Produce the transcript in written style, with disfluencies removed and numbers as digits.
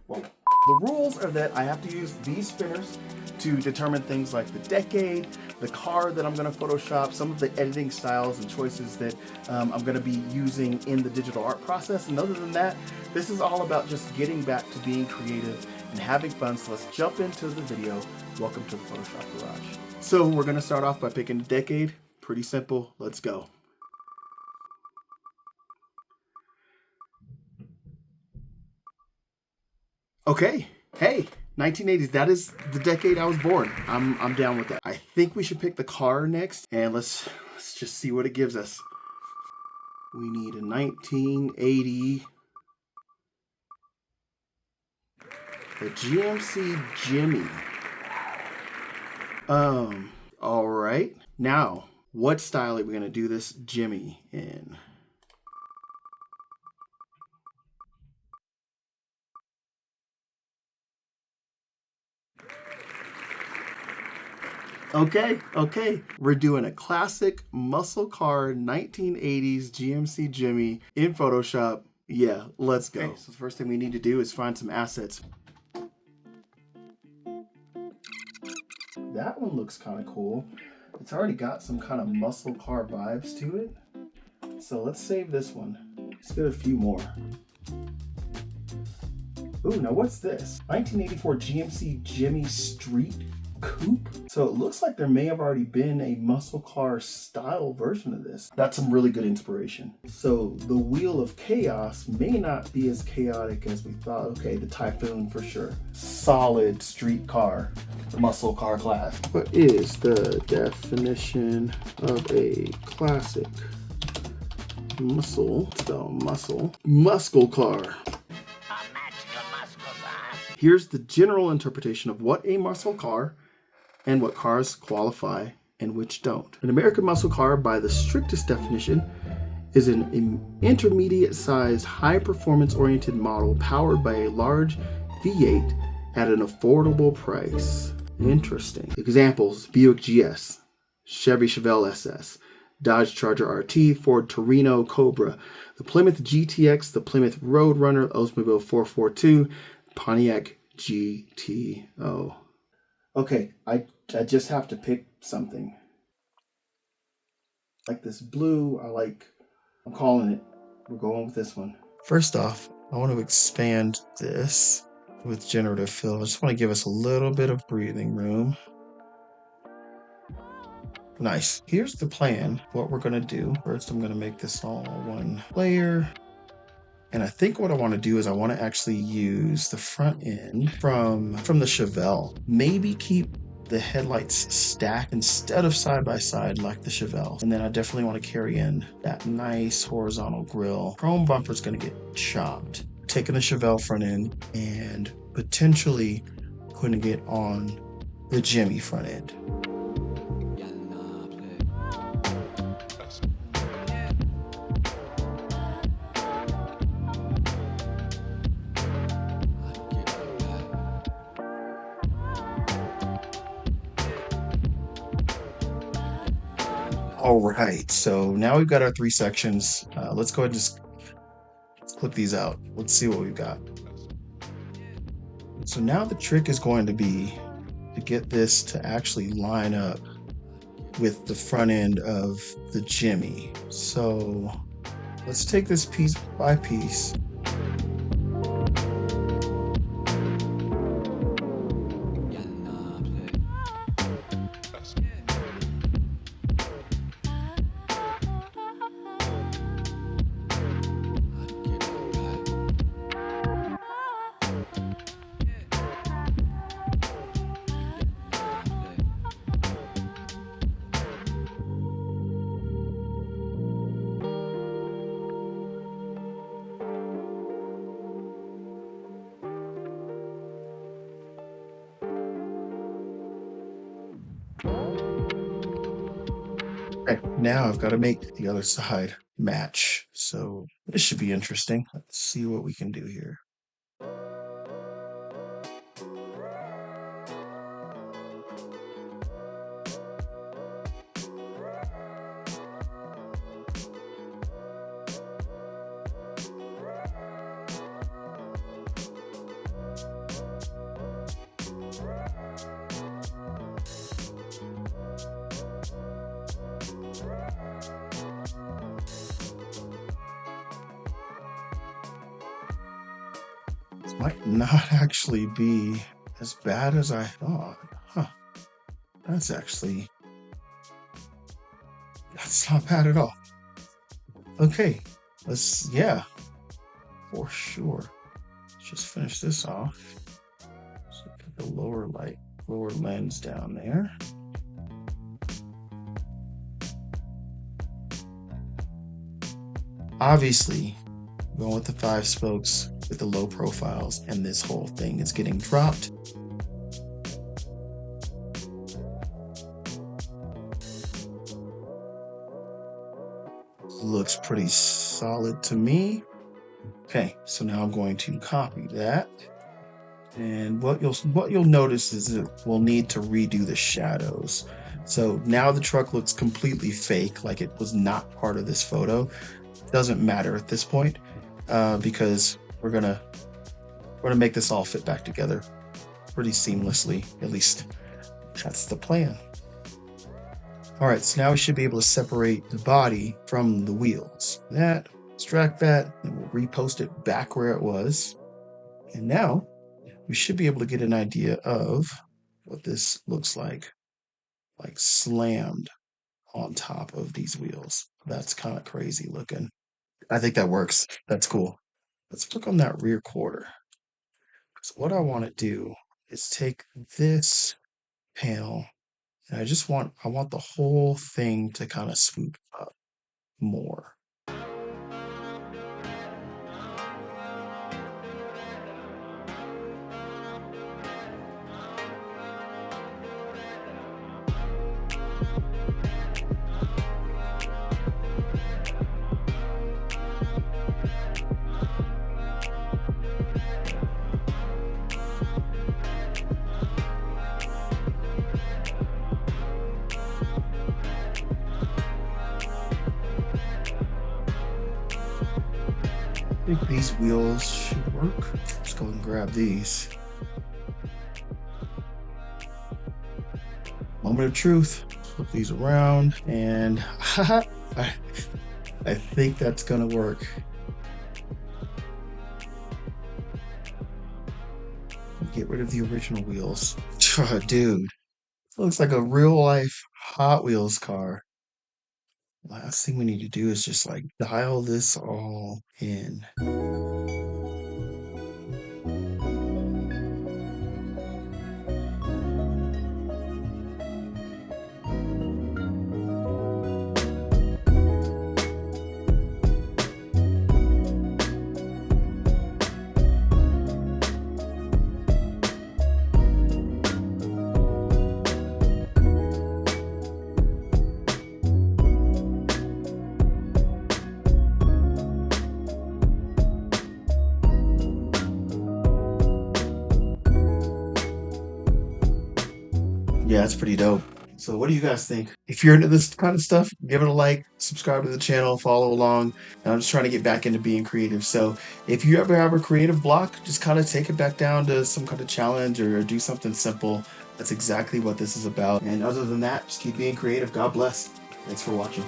Whoa. The rules are that I have to use these spinners to determine things like the decade, the car that I'm going to Photoshop, some of the editing styles and choices that I'm going to be using in the digital art process. And other than that, this is all about just getting back to being creative and having fun. So let's jump into the video. Welcome to the Photoshop Garage. So we're going to start off by picking a decade. Pretty simple. Let's go. Okay. Hey, 1980s. That is the decade I was born. I'm down with that. I think we should pick the car next, and let's just see what it gives us. We need a 1980, the GMC Jimmy. All right. Now, what style are we gonna do this Jimmy in? Okay. We're doing a classic muscle car 1980s GMC Jimmy in Photoshop. Yeah, let's go. Okay, so the first thing we need to do is find some assets. That one looks kind of cool. It's already got some kind of muscle car vibes to it. So let's save this one. Let's get a few more. Ooh, now what's this? 1984 GMC Jimmy Street Coupe. So it looks like there may have already been a muscle car style version of this. That's some really good inspiration. So the Wheel of Chaos may not be as chaotic as we thought. Okay, the Typhoon for sure. Solid street car, the muscle car class. What is the definition of a classic muscle car? Here's the general interpretation of what a muscle car and what cars qualify and which don't. An American muscle car, by the strictest definition, is an intermediate-sized, high-performance-oriented model powered by a large V8 at an affordable price. Interesting. Examples: Buick GS, Chevy Chevelle SS, Dodge Charger RT, Ford Torino Cobra, the Plymouth GTX, the Plymouth Roadrunner, Oldsmobile 442, Pontiac GTO. Okay, I just have to pick something. I like this blue. I'm calling it. We're going with this one. First off, I want to expand this with generative fill. I just want to give us a little bit of breathing room. Nice. Here's the plan. What we're going to do. First, I'm going to make this all one layer. And I think what I want to do is I want to actually use the front end from the Chevelle. Maybe keep the headlights stacked instead of side by side like the Chevelle. And then I definitely want to carry in that nice horizontal grille. Chrome bumper is going to get chopped. Taking the Chevelle front end and potentially putting it on the Jimmy front end. All right, so now we've got our three sections. Let's go ahead and just clip these out. Let's see what we've got. So now the trick is going to be to get this to actually line up with the front end of the Jimmy. So let's take this piece by piece. Okay, now I've got to make the other side match. So this should be interesting. Let's see what we can do here. Might not actually be as bad as I thought. Huh. That's not bad at all. Okay, yeah, for sure. Let's just finish this off. So put the lower lens down there. Obviously, going with the 5 spokes with the low profiles, and this whole thing is getting dropped. Looks pretty solid to me. Okay, so now I'm going to copy that. And what you'll notice is that we'll need to redo the shadows. So now the truck looks completely fake, like it was not part of this photo. It doesn't matter at this point, because we're gonna make this all fit back together pretty seamlessly. At least that's the plan. All right, so now we should be able to separate the body from the wheels. Extract that, and we'll repost it back where it was. And now we should be able to get an idea of what this looks like slammed on top of these wheels. That's kind of crazy looking. I think that works. That's cool. Let's look on that rear quarter. So what I want to do is take this panel, and I want the whole thing to kind of swoop up more. I think these wheels should work. Let's go and grab these. Moment of truth. Flip these around, and I think that's gonna work. Get rid of the original wheels. Dude, looks like a real life Hot Wheels car. Last thing we need to do is just like dial this all in. Yeah, it's pretty dope. So what do you guys think? If you're into this kind of stuff, give it a like, subscribe to the channel, follow along. And I'm just trying to get back into being creative. So if you ever have a creative block, just kind of take it back down to some kind of challenge or do something simple. That's exactly what this is about. And other than that, just keep being creative. God bless. Thanks for watching.